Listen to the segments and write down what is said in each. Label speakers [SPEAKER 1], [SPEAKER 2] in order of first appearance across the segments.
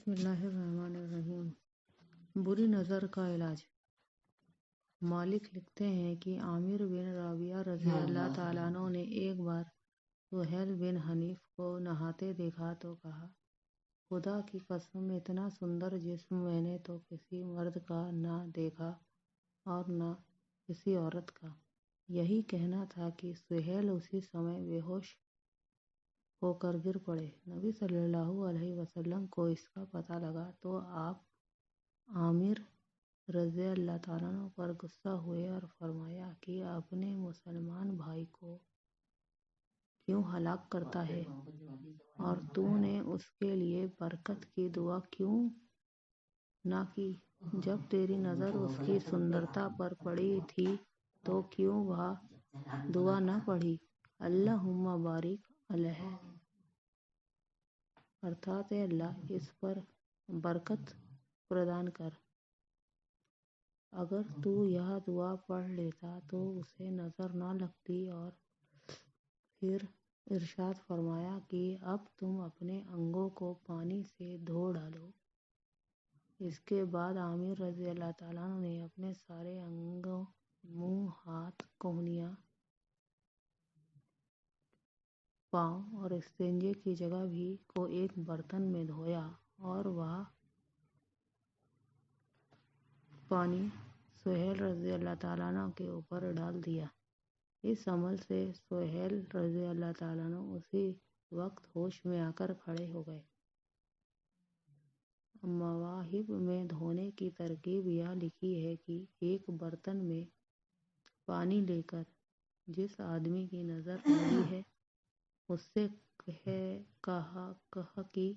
[SPEAKER 1] بسم اللہ الرحمن الرحیم۔ بری نظر کا علاج۔ مالک لکھتے ہیں کہ عامر بن ربیعہ رضی اللہ تعالیٰ عنہ نے ایک بار سہیل بن حنیف کو نہاتے دیکھا تو کہا، خدا کی قسم اتنا سندر جسم میں نے تو کسی مرد کا نہ دیکھا اور نہ کسی عورت کا۔ یہی کہنا تھا کہ سہیل اسی سمے بے ہوش ہو کر گر پڑے۔ نبی صلی اللہ علیہ وسلم کو اس کا پتہ لگا تو آپ عامر رضی اللہ تعالیٰ عنہ پر غصہ ہوئے اور فرمایا کہ اپنے مسلمان بھائی کو کیوں ہلاک کرتا ہے اور تو نے اس کے لیے برکت کی دعا کیوں نہ کی؟ جب تیری نظر اس کی سندرتا پر پڑی تھی تو کیوں وہ دعا نہ پڑھی، اللہم بارک علیہ، ارتھات اے اللہ اس پر برکت پردان کر۔ اگر تو یہ دعا پڑھ لیتا تو اسے نظر نہ لگتی۔ اور پھر ارشاد فرمایا کہ اب تم اپنے انگوں کو پانی سے دھو ڈالو۔ اس کے بعد عامر رضی اللہ تعالیٰ عنہ نے اپنے سارے انگوں، منہ، ہاتھ، کہنیاں، پاؤں اور استنجے کی جگہ بھی کو ایک برتن میں دھویا اور وہ پانی سہیل رضی اللہ تعالیٰ عنہ کے اوپر ڈال دیا۔ اس عمل سے سہیل رضی اللہ تعالیٰ عنہ اسی وقت ہوش میں آ کر کھڑے ہو گئے۔ مواہب میں دھونے کی ترکیب یہ لکھی ہے کہ ایک برتن میں پانی لے کر جس آدمی کی نظر لگی ہے اس سے کہا کہ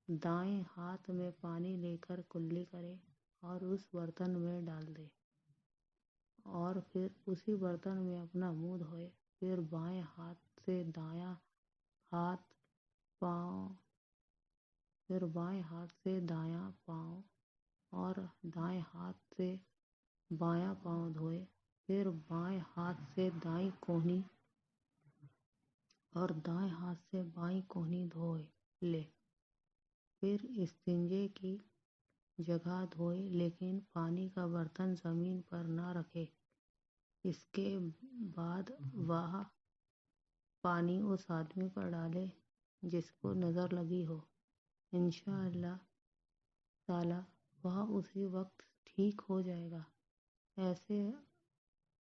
[SPEAKER 1] دائیں ہاتھ میں پانی لے کر کلی کرے اور اس برتن میں ڈال دے، اور پھر اسی برتن میں اپنا منہ دھوئے، پھر بائیں ہاتھ سے دایاں ہاتھ پاؤں، پھر بائیں ہاتھ سے دایاں پاؤں اور دائیں ہاتھ سے بایاں پاؤں دھوئے، پھر بائیں ہاتھ سے دائیں کہنی اور دائیں ہاتھ سے بائیں کہنی دھو لے، پھر استنجے کی جگہ دھوئے لیکن پانی کا برتن زمین پر نہ رکھے۔ اس کے بعد وہ پانی اس آدمی پر ڈالے جس کو نظر لگی ہو، انشاءاللہ تعالی وہ اسی وقت ٹھیک ہو جائے گا۔ ایسے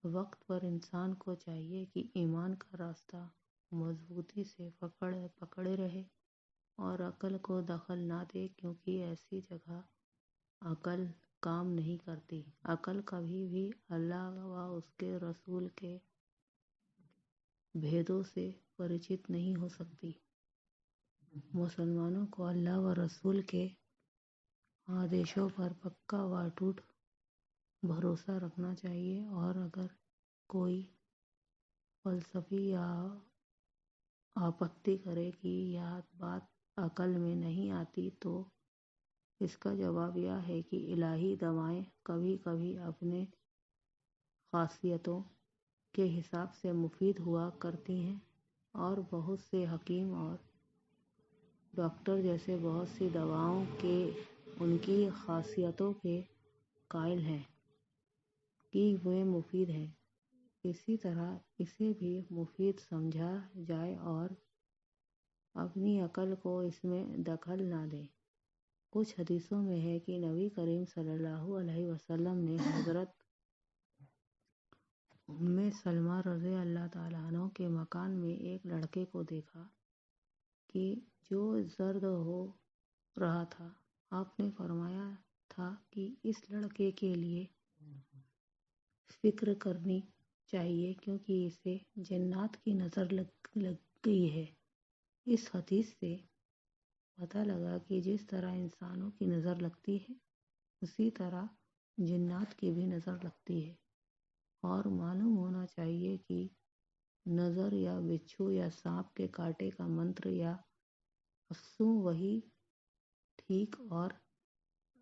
[SPEAKER 1] وقت پر انسان کو چاہیے کہ ایمان کا راستہ مضبوطی سے پکڑے رہے اور عقل کو دخل نہ دے، کیونکہ ایسی جگہ عقل کام نہیں کرتی۔ عقل کبھی بھی اللہ و اس کے رسول کے بھیدوں سے پریچت نہیں ہو سکتی۔ مسلمانوں کو اللہ و رسول کے آدیشوں پر پکا و اٹوٹ بھروسہ رکھنا چاہیے، اور اگر کوئی فلسفی یا آپتی کرے کہ یہ بات عقل میں نہیں آتی تو اس کا جواب یہ ہے کہ الہی دوائیں کبھی کبھی اپنے خاصیتوں کے حساب سے مفید ہوا کرتی ہیں، اور بہت سے حکیم اور ڈاکٹر جیسے بہت سی دواؤں کے ان کی خاصیتوں کے قائل ہیں کہ وہ مفید ہیں۔ اسی طرح اسے بھی مفید سمجھا جائے اور اپنی عقل کو اس میں دخل نہ دیں۔ کچھ حدیثوں میں ہے کہ نبی کریم صلی اللہ علیہ وسلم نے حضرت ام سلمہ رضی اللہ تعالیٰ عنہ کے مکان میں ایک لڑکے کو دیکھا کہ جو زرد ہو رہا تھا۔ آپ نے فرمایا تھا کہ اس لڑکے کے لیے فکر کرنی چاہیے کیونکہ اسے جنات کی نظر لگ گئی ہے۔ اس حدیث سے پتہ لگا کہ جس طرح انسانوں کی نظر لگتی ہے اسی طرح جنات کی بھی نظر لگتی ہے، اور معلوم ہونا چاہیے کہ نظر یا بچھو یا سانپ کے کاٹے کا منتر یا افسوں وہی ٹھیک اور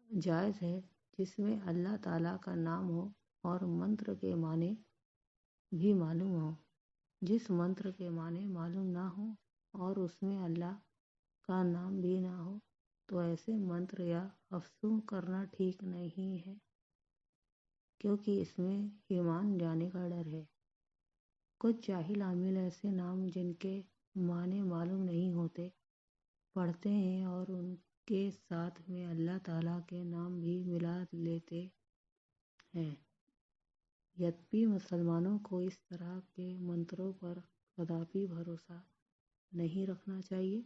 [SPEAKER 1] جائز ہے جس میں اللہ تعالیٰ کا نام ہو اور منتر کے معنی بھی معلوم ہو۔ جس منتر کے معنی معلوم نہ ہو اور اس میں اللہ کا نام بھی نہ ہو تو ایسے منتر یا افسوں کرنا ٹھیک نہیں ہے، کیونکہ اس میں ایمان جانے کا ڈر ہے۔ کچھ جاہل عامل ایسے نام جن کے معنی معلوم نہیں ہوتے پڑھتے ہیں اور ان کے ساتھ میں اللہ تعالیٰ کے نام بھی ملا لیتے ہیں۔ یدپی مسلمانوں کو اس طرح کے منتروں پر کداپی بھروسہ نہیں رکھنا چاہیے،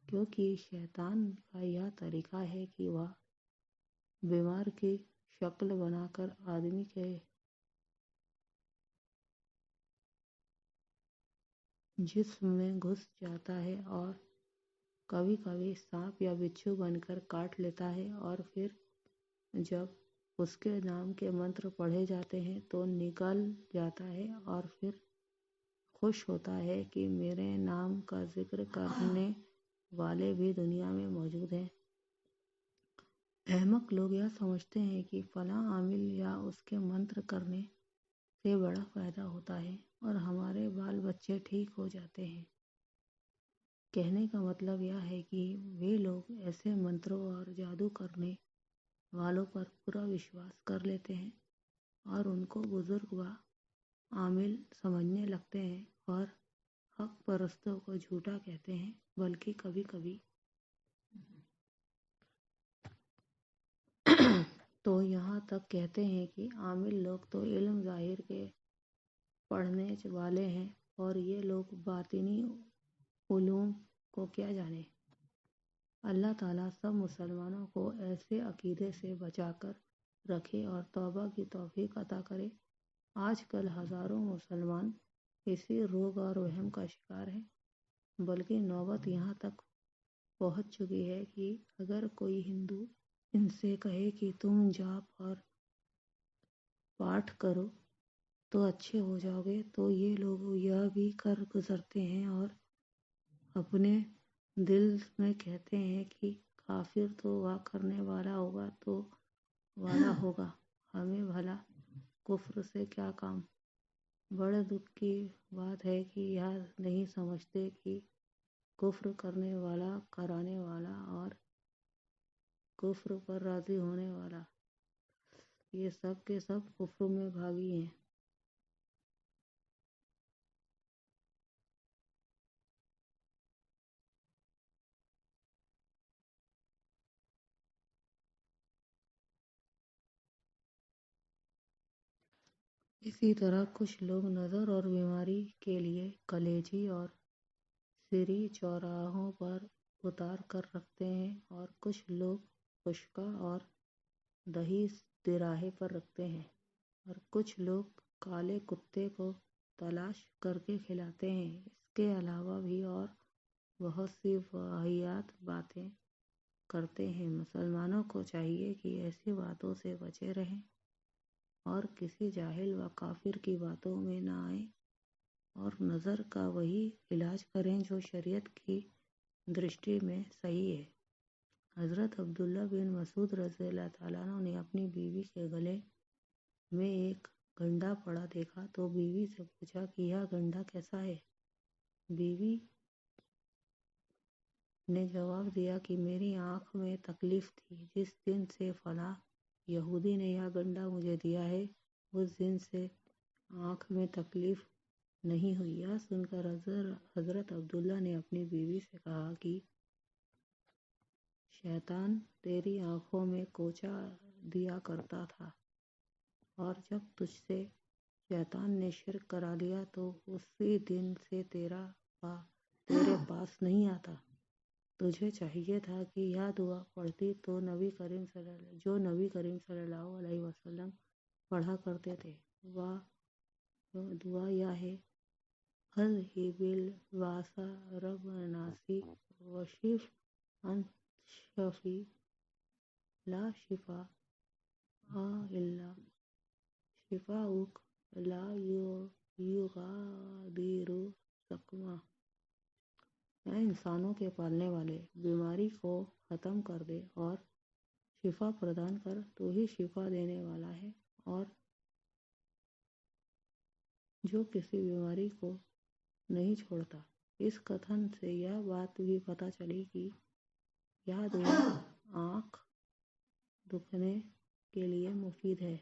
[SPEAKER 1] کیونکہ شیطان کا یہ طریقہ ہے کہ وہ بیمار کی شکل بنا کر آدمی کے جسم میں گھس جاتا ہے اور کبھی کبھی سانپ یا بچھو بن کر کاٹ لیتا ہے، اور پھر جب اس کے نام کے منتر پڑھے جاتے ہیں تو نگل جاتا ہے اور پھر خوش ہوتا ہے کہ میرے نام کا ذکر کرنے والے بھی دنیا میں موجود ہیں۔ احمق لوگ یہ سمجھتے ہیں کہ فلاں عامل یا اس کے منتر کرنے سے بڑا فائدہ ہوتا ہے اور ہمارے بال بچے ٹھیک ہو جاتے ہیں۔ کہنے کا مطلب یہ ہے کہ وہ لوگ ایسے منتروں اور جادو کرنے والوں پر پورا وشواس کر لیتے ہیں اور ان کو بزرگ و عامل سمجھنے لگتے ہیں اور حق پرستوں کو جھوٹا کہتے ہیں، بلکہ کبھی کبھی تو یہاں تک کہتے ہیں کہ عامل لوگ تو علم ظاہر کے پڑھنے والے ہیں اور یہ لوگ باطنی علوم کو کیا جانے۔ اللہ تعالیٰ سب مسلمانوں کو ایسے عقیدے سے بچا کر رکھے اور توبہ کی توفیق عطا کرے۔ آج کل ہزاروں مسلمان اسی روگ اور وہم کا شکار ہیں، بلکہ نوبت یہاں تک پہنچ چکی ہے کہ اگر کوئی ہندو ان سے کہے کہ تم جاپ اور پاٹھ کرو تو اچھے ہو جاؤ گے، تو یہ لوگ یہ بھی کر گزرتے ہیں اور اپنے دل میں کہتے ہیں کہ کافر تو وہ کرنے والا ہوگا، ہمیں بھلا کفر سے کیا کام۔ بڑے دکھ کی بات ہے کہ یہ نہیں سمجھتے کہ کفر کرنے والا، کرانے والا اور کفر پر راضی ہونے والا، یہ سب کے سب کفر میں بھاگی ہیں۔ اسی طرح کچھ لوگ نظر اور بیماری کے لیے کلیجی اور سری چوراہوں پر اتار کر رکھتے ہیں، اور کچھ لوگ خشکہ اور دہی تراہے پر رکھتے ہیں، اور کچھ لوگ کالے کتے کو تلاش کر کے کھلاتے ہیں۔ اس کے علاوہ بھی اور بہت سی واہیات باتیں کرتے ہیں۔ مسلمانوں کو چاہیے کہ ایسی باتوں سے بچے رہیں اور کسی جاہل و کافر کی باتوں میں نہ آئیں، اور نظر کا وہی علاج کریں جو شریعت کی درشٹی میں صحیح ہے۔ حضرت عبداللہ بن مسعود رضی اللہ تعالیٰ عنہ نے اپنی بیوی کے گلے میں ایک گنڈا پڑا دیکھا تو بیوی سے پوچھا کہ یہ گنڈا کیسا ہے؟ بیوی نے جواب دیا کہ میری آنکھ میں تکلیف تھی، جس دن سے فلاں یہودی نے یہ گنڈا مجھے دیا ہے اس دن سے آنکھ میں تکلیف نہیں ہوئی۔ یہ سن کر حضرت عبداللہ نے اپنی بیوی سے کہا کہ شیطان تیری آنکھوں میں کوچہ دیا کرتا تھا، اور جب تجھ سے شیطان نے شرک کرا لیا تو اسی دن سے تیرے پاس نہیں آتا۔ تجھے چاہیے تھا کہ یہ دعا پڑھتی جو نبی کریم صلی اللہ علیہ وسلم پڑھا کرتے تھے۔ وہ دعا یہ ہے: اذھب الباس رب الناس واشف انت شافی لا شفاء الا شفاؤک لا یغادر سقما۔ اے انسانوں کے پالنے والے، بیماری کو ختم کر دے اور شفا پردان کر، تو ہی شفا دینے والا ہے اور جو کسی بیماری کو نہیں چھوڑتا۔ اس کتھن سے یہ بات بھی پتہ چلی کہ کیا دوا آنکھ دکھنے کے لیے مفید ہے؟